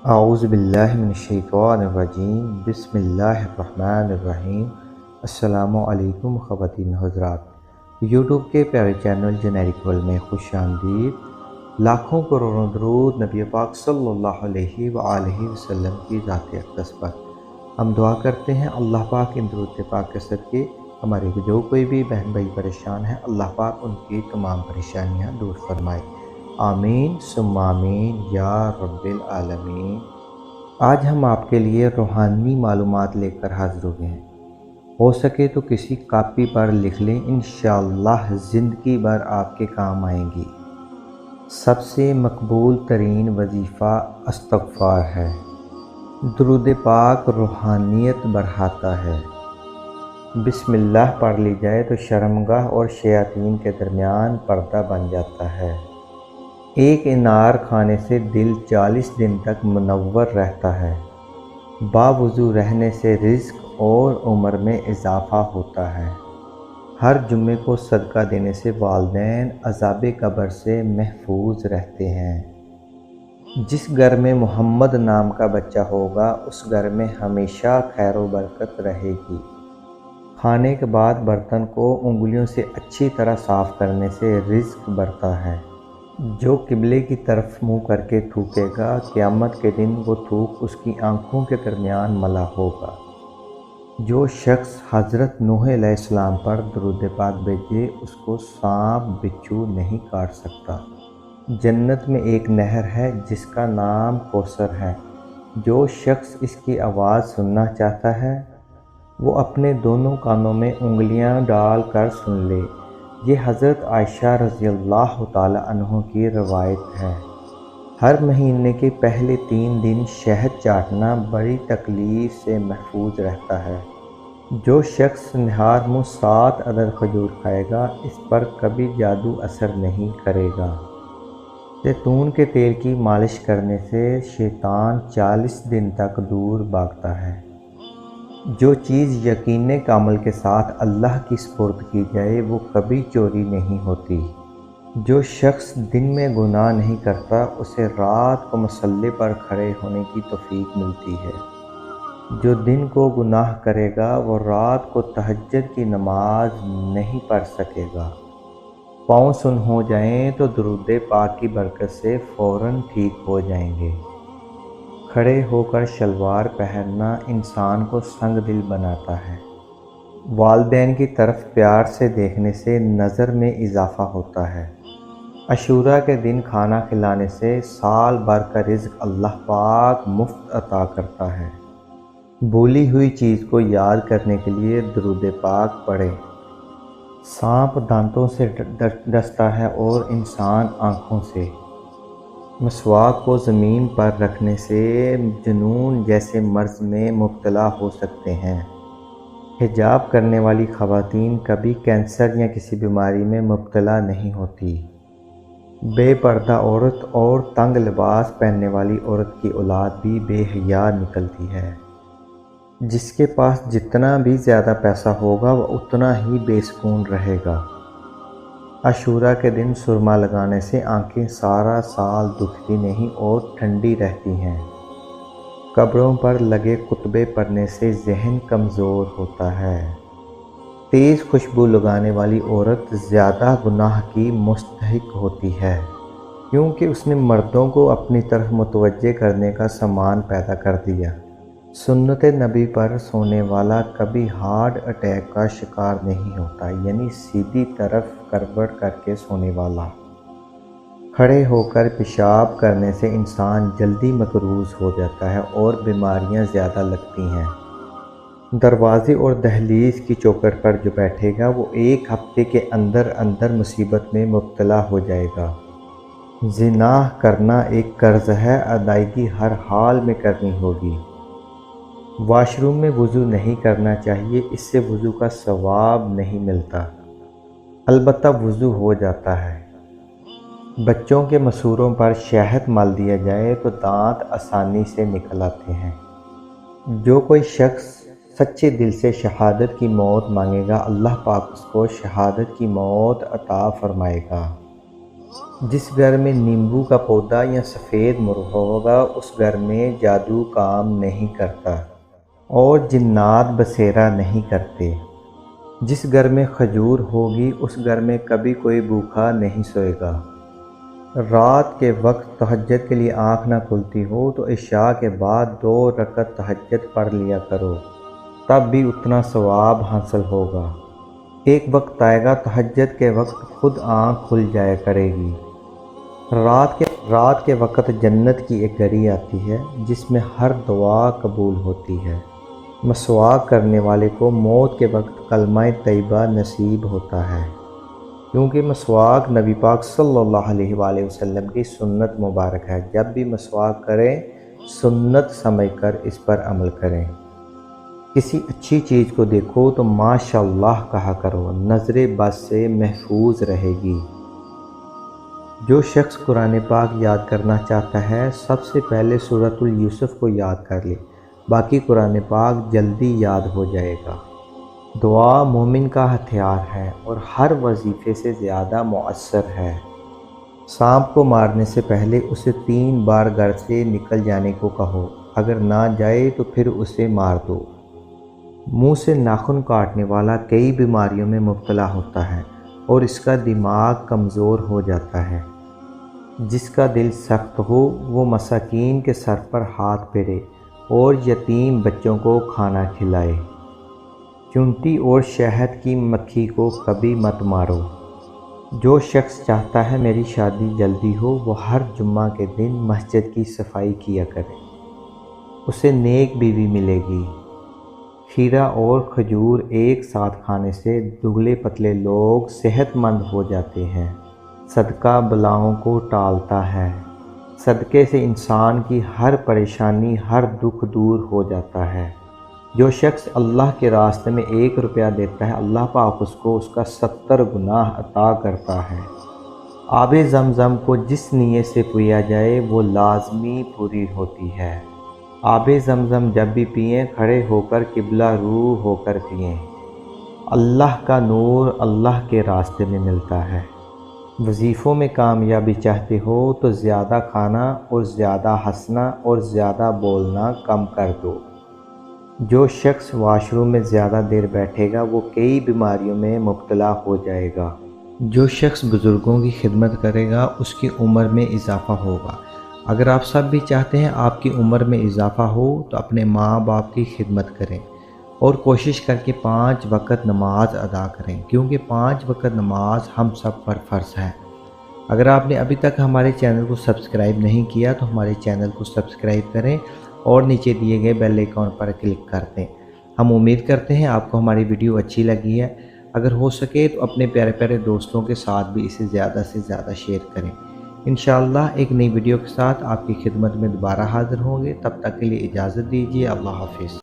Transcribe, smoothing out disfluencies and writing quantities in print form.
اعوذ باللہ من الشیطان الرجیم بسم اللہ الرحمن الرحیم۔ السلام علیکم خواتین حضرات، یوٹیوب کے پیارے چینل جنیرک ورلڈ میں خوش آمدید۔ لاکھوں کروڑوں درود نبی پاک صلی اللہ علیہ وآلہ وسلم کی ذات اقدس پر۔ ہم دعا کرتے ہیں اللہ پاک ان درود پاک کے صدقے ہمارے جو کوئی بھی بہن بھائی پریشان ہے، اللہ پاک ان کی تمام پریشانیاں دور فرمائے، آمین ثم آمین یا رب العالمین۔ آج ہم آپ کے لیے روحانی معلومات لے کر حاضر ہوئے ہیں۔ ہو سکے تو کسی کاپی پر لکھ لیں، انشاءاللہ زندگی بھر آپ کے کام آئیں گی۔ سب سے مقبول ترین وظیفہ استغفار ہے۔ درود پاک روحانیت بڑھاتا ہے۔ بسم اللہ پڑھ لی جائے تو شرمگاہ اور شیاطین کے درمیان پردہ بن جاتا ہے۔ ایک انار کھانے سے دل 40 دن تک منور رہتا ہے۔ باوضو رہنے سے رزق اور عمر میں اضافہ ہوتا ہے۔ ہر جمعے کو صدقہ دینے سے والدین عذاب قبر سے محفوظ رہتے ہیں۔ جس گھر میں محمد نام کا بچہ ہوگا اس گھر میں ہمیشہ خیر و برکت رہے گی۔ کھانے کے بعد برتن کو انگلیوں سے اچھی طرح صاف کرنے سے رزق بڑھتا ہے۔ جو قبلے کی طرف منہ کر کے تھوکے گا، قیامت کے دن وہ تھوک اس کی آنکھوں کے درمیان ملا ہوگا۔ جو شخص حضرت نوح علیہ السلام پر درود پاک بھیجے اس کو سانپ بچھو نہیں کاٹ سکتا۔ جنت میں ایک نہر ہے جس کا نام کوثر ہے۔ جو شخص اس کی آواز سننا چاہتا ہے وہ اپنے دونوں کانوں میں انگلیاں ڈال کر سن لے۔ یہ حضرت عائشہ رضی اللہ تعالی عنہ کی روایت ہے۔ ہر مہینے کے پہلے 3 دن شہد چاٹنا بڑی تکلیف سے محفوظ رہتا ہے۔ جو شخص نہار منہ 7 عدد کھجور کھائے گا اس پر کبھی جادو اثر نہیں کرے گا۔ زیتون کے تیل کی مالش کرنے سے شیطان 40 دن تک دور بھاگتا ہے۔ جو چیز یقین کامل کے ساتھ اللہ کی سپرد کی جائے وہ کبھی چوری نہیں ہوتی۔ جو شخص دن میں گناہ نہیں کرتا اسے رات کو مصلی پر کھڑے ہونے کی توفیق ملتی ہے۔ جو دن کو گناہ کرے گا وہ رات کو تہجد کی نماز نہیں پڑھ سکے گا۔ پاؤں سن ہو جائیں تو درود پاک کی برکت سے فوراً ٹھیک ہو جائیں گے۔ کھڑے ہو کر شلوار پہننا انسان کو سنگ دل بناتا ہے۔ والدین کی طرف پیار سے دیکھنے سے نظر میں اضافہ ہوتا ہے۔ عاشوراء کے دن کھانا کھلانے سے سال بھر کا رزق اللہ پاک مفت عطا کرتا ہے۔ بھولی ہوئی چیز کو یاد کرنے کے لیے درود پاک پڑھیں۔ سانپ دانتوں سے ڈستا ہے اور انسان آنکھوں سے۔ مسواک کو زمین پر رکھنے سے جنون جیسے مرض میں مبتلا ہو سکتے ہیں۔ حجاب کرنے والی خواتین کبھی کینسر یا کسی بیماری میں مبتلا نہیں ہوتی۔ بے پردہ عورت اور تنگ لباس پہننے والی عورت کی اولاد بھی بے حیا نکلتی ہے۔ جس کے پاس جتنا بھی زیادہ پیسہ ہوگا وہ اتنا ہی بے سکون رہے گا۔ عاشوراء کے دن سرما لگانے سے آنکھیں سارا سال دکھتی نہیں اور ٹھنڈی رہتی ہیں۔ قبروں پر لگے خطبے پڑھنے سے ذہن کمزور ہوتا ہے۔ تیز خوشبو لگانے والی عورت زیادہ گناہ کی مستحق ہوتی ہے کیونکہ اس نے مردوں کو اپنی طرف متوجہ کرنے کا سامان پیدا کر دیا۔ سنت نبی پر سونے والا کبھی ہارٹ اٹیک کا شکار نہیں ہوتا، یعنی سیدھی طرف کروٹ کر کے سونے والا۔ کھڑے ہو کر پیشاب کرنے سے انسان جلدی مقروض ہو جاتا ہے اور بیماریاں زیادہ لگتی ہیں۔ دروازے اور دہلیز کی چوکھٹ پر جو بیٹھے گا وہ 1 ہفتے کے اندر اندر مصیبت میں مبتلا ہو جائے گا۔ زنا کرنا ایک قرض ہے، ادائیگی ہر حال میں کرنی ہوگی۔ واش روم میں وضو نہیں کرنا چاہیے، اس سے وضو کا ثواب نہیں ملتا، البتہ وضو ہو جاتا ہے۔ بچوں کے مسوروں پر شہد مل دیا جائے تو دانت آسانی سے نکل آتے ہیں۔ جو کوئی شخص سچے دل سے شہادت کی موت مانگے گا اللہ پاک اس کو شہادت کی موت عطا فرمائے گا۔ جس گھر میں نیمبو کا پودا یا سفید مرغ ہوگا اس گھر میں جادو کام نہیں کرتا اور جنات بسیرا نہیں کرتے۔ جس گھر میں کھجور ہوگی اس گھر میں کبھی کوئی بھوکا نہیں سوئے گا۔ رات کے وقت تہجد کے لیے آنکھ نہ کھلتی ہو تو عشاء کے بعد 2 رکعت تہجد پڑھ لیا کرو، تب بھی اتنا ثواب حاصل ہوگا۔ ایک وقت آئے گا تہجد کے وقت خود آنکھ کھل جایا کرے گی۔ رات کے وقت جنت کی ایک گھڑی آتی ہے جس میں ہر دعا قبول ہوتی ہے۔ مسواک کرنے والے کو موت کے وقت کلمہ طیبہ نصیب ہوتا ہے، کیونکہ مسواک نبی پاک صلی اللہ علیہ وآلہ وسلم کی سنت مبارک ہے۔ جب بھی مسواک کریں سنت سمجھ کر اس پر عمل کریں۔ کسی اچھی چیز کو دیکھو تو ماشاءاللہ کہا کرو، نظر بد سے محفوظ رہے گی۔ جو شخص قرآن پاک یاد کرنا چاہتا ہے سب سے پہلے سورۃ یوسف کو یاد کر لے، باقی قرآن پاک جلدی یاد ہو جائے گا۔ دعا مومن کا ہتھیار ہے اور ہر وظیفے سے زیادہ مؤثر ہے۔ سانپ کو مارنے سے پہلے اسے 3 بار گھر سے نکل جانے کو کہو، اگر نہ جائے تو پھر اسے مار دو۔ منہ سے ناخن کاٹنے والا کئی بیماریوں میں مبتلا ہوتا ہے اور اس کا دماغ کمزور ہو جاتا ہے۔ جس کا دل سخت ہو وہ مساکین کے سر پر ہاتھ پھیرے اور یتیم بچوں کو کھانا کھلائے۔ چونٹی اور شہد کی مکھی کو کبھی مت مارو۔ جو شخص چاہتا ہے میری شادی جلدی ہو وہ ہر جمعہ کے دن مسجد کی صفائی کیا کرے، اسے نیک بیوی ملے گی۔ کھیرا اور کھجور ایک ساتھ کھانے سے دبلے پتلے لوگ صحت مند ہو جاتے ہیں۔ صدقہ بلاؤں کو ٹالتا ہے۔ صدقے سے انسان کی ہر پریشانی ہر دکھ دور ہو جاتا ہے۔ جو شخص اللہ کے راستے میں 1 روپیہ دیتا ہے اللہ پاک اس کو اس کا 70 گنا عطا کرتا ہے۔ آب زمزم کو جس نیت سے پیا جائے وہ لازمی پوری ہوتی ہے۔ آب زمزم جب بھی پئیں کھڑے ہو کر قبلہ رو ہو کر پئیں۔ اللہ کا نور اللہ کے راستے میں ملتا ہے۔ وظیفوں میں کامیابی چاہتے ہو تو زیادہ کھانا اور زیادہ ہنسنا اور زیادہ بولنا کم کر دو۔ جو شخص واش روم میں زیادہ دیر بیٹھے گا وہ کئی بیماریوں میں مبتلا ہو جائے گا۔ جو شخص بزرگوں کی خدمت کرے گا اس کی عمر میں اضافہ ہوگا۔ اگر آپ سب بھی چاہتے ہیں آپ کی عمر میں اضافہ ہو تو اپنے ماں باپ کی خدمت کریں اور کوشش کر کے 5 وقت نماز ادا کریں، کیونکہ 5 وقت نماز ہم سب پر فرض ہے۔ اگر آپ نے ابھی تک ہمارے چینل کو سبسکرائب نہیں کیا تو ہمارے چینل کو سبسکرائب کریں اور نیچے دیے گئے بیل آئیکن پر کلک کر دیں۔ ہم امید کرتے ہیں آپ کو ہماری ویڈیو اچھی لگی ہے۔ اگر ہو سکے تو اپنے پیارے پیارے دوستوں کے ساتھ بھی اسے زیادہ سے زیادہ شیئر کریں۔ انشاءاللہ ایک نئی ویڈیو کے ساتھ آپ کی خدمت میں دوبارہ حاضر ہوں گے، تب تک کے لیے اجازت دیجیے۔ اللہ حافظ۔